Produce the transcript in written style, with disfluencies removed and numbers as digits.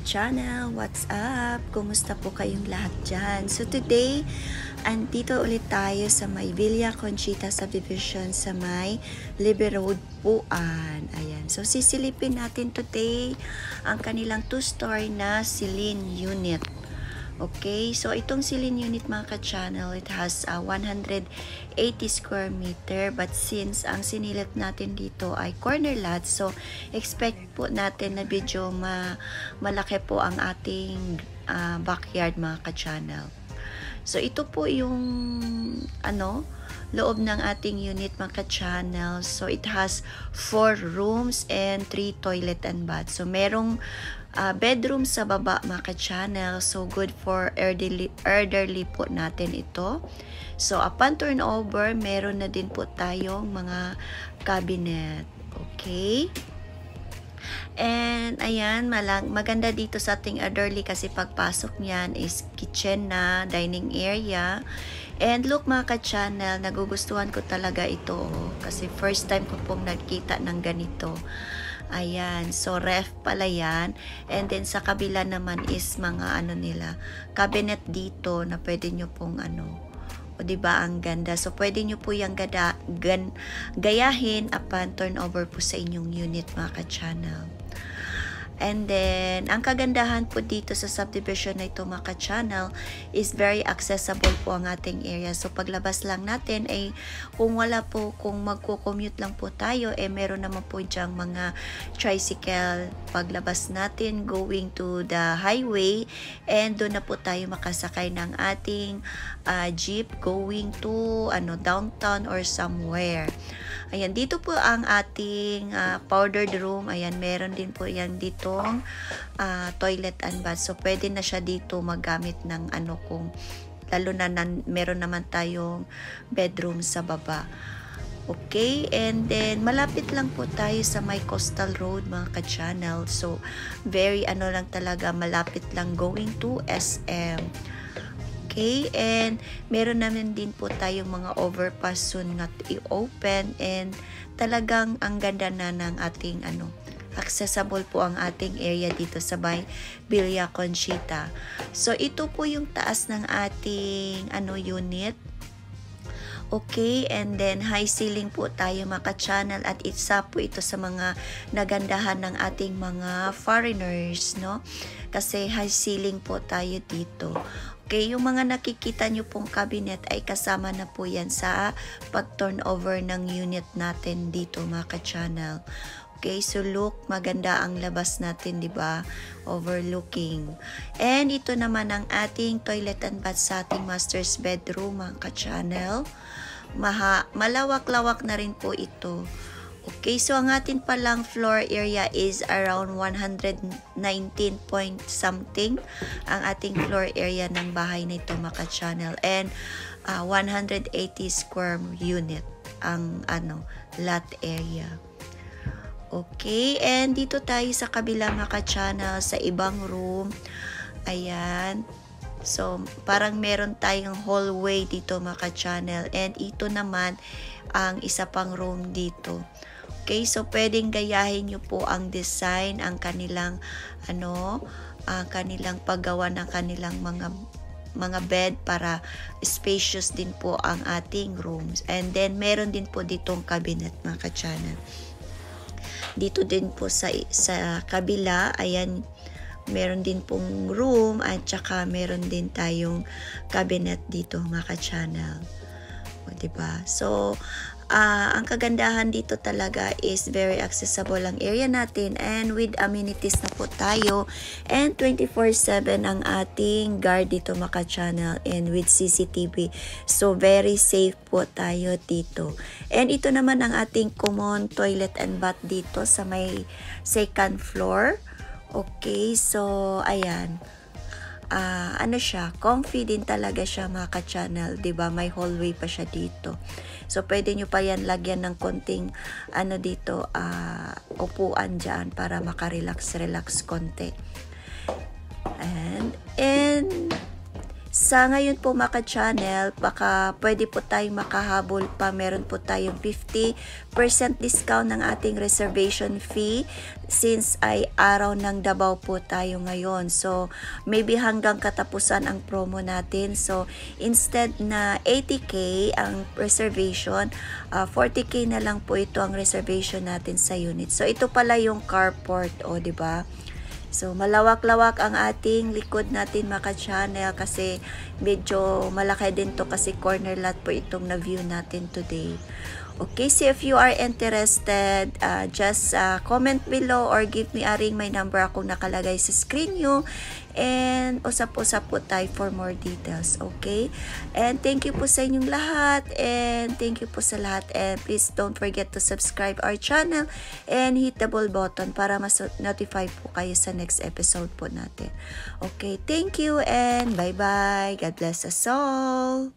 ka-channel, what's up? Kumusta po kayong lahat dyan? So today, andito ulit tayo sa may Villa Conchita Subdivision sa may Libre Road, Buan. Ayan. So sisilipin natin today ang kanilang 2-story na Celine unit. Okay, so itong Celine unit mga ka-channel, it has 180 square meter, but since ang sinilit natin dito ay corner lot, so expect po natin na medyo malaki po ang ating backyard mga ka-channel. So ito po yung loob ng ating unit mga ka-channel. So it has 4 rooms and 3 toilet and bath. So merong bedroom sa baba mga ka-channel. So good for elderly po natin ito. So upon turnover, meron na din po tayong mga cabinet. Okay. And ayan, maganda dito sa ating elderly kasi pagpasok niyan is kitchen na, dining area. And look mga ka-channel, nagugustuhan ko talaga ito kasi first time ko pong nakita ng ganito. Ayan, so ref pala yan. And then sa kabila naman is mga cabinet dito na pwede nyo pong o diba ang ganda. So pwede nyo po yung gayahin upon turnover po sa inyong unit mga ka-channel. And then, ang kagandahan po dito sa subdivision na ito mga ka-channel is very accessible po ang ating area. So, paglabas lang natin ay kung magko-commute lang po tayo, meron naman po diyang mga tricycle paglabas natin going to the highway, and doon na po tayo makasakay ng ating jeep going to downtown or somewhere. Ayan, dito po ang ating powdered room. Ayan, meron din po yan ditong toilet and bath. So, pwede na siya dito magamit ng lalo na meron naman tayong bedroom sa baba. Okay, and then malapit lang po tayo sa may Coastal Road mga ka-channel. So, very lang talaga, malapit lang going to SM. Okay, and meron naman din po tayong mga overpass soon na i-open, and talagang ang ganda na ng ating accessible po ang ating area dito sa Villa Conchita. So ito po yung taas ng ating unit. Okay, and then high ceiling po tayo mga ka-channel, at isa po ito sa mga nagandahan ng ating mga foreigners, no? Kasi high ceiling po tayo dito. Okay, yung mga nakikita nyo pong cabinet ay kasama na po yan sa pag-turnover ng unit natin dito mga ka-channel. Okay, so look, maganda ang labas natin, di ba? Overlooking. And ito naman ang ating toilet and bath sa ating master's bedroom mga ka-channel. Malawak-lawak na rin po ito. Okay, so ang atin palang floor area is around 119 point something ang ating floor area ng bahay na ito mga ka-channel, and 180 square unit ang lot area. Okay, and dito tayo sa kabila mga ka-channel sa ibang room. Ayan. So, parang meron tayong hallway dito mga ka-channel, and ito naman ang isa pang room dito. Okay, so pwedeng gayahin nyo po ang design, ang kanilang kanilang paggawa ng kanilang mga bed para spacious din po ang ating rooms. And then meron din po ditong cabinet mga ka-channel. Dito din po sa kabila, ayan, meron din pong room, at saka meron din tayong cabinet dito mga ka-channel. O, diba? So, ang kagandahan dito talaga is very accessible ang area natin, and with amenities na po tayo, and 24/7 ang ating guard dito mga ka-channel, and with CCTV. So very safe po tayo dito. And ito naman ang ating common toilet and bath dito sa may second floor. Okay, so ayan. Siya, comfy din talaga siya mga ka-channel, 'di ba? May hallway pa siya dito. So pwede nyo pa yan lagyan ng konting dito, upuan diyan para maka-relax konti. And sa ngayon po mga ka-channel, baka pwede po tayong makahabol pa. Meron po tayong 50% discount ng ating reservation fee since ay araw ng Davao po tayo ngayon. So, maybe hanggang katapusan ang promo natin. So, instead na 80k ang reservation, 40k na lang po ito ang reservation natin sa unit. So, ito pala yung carport, o, diba? So, malawak-lawak ang ating likod natin mga ka-channel kasi medyo malaki din to kasi corner lot po itong na-view natin today. Okay, so if you are interested, just comment below or give me a ring. May number akong nakalagay sa screen nyo. And usap-usap po tayo for more details. Okay? And thank you po sa inyong lahat. And thank you po sa lahat. And please don't forget to subscribe our channel and hit the bell button para mas-notify po kayo sa next episode po natin. Okay, thank you and bye-bye. God bless us all.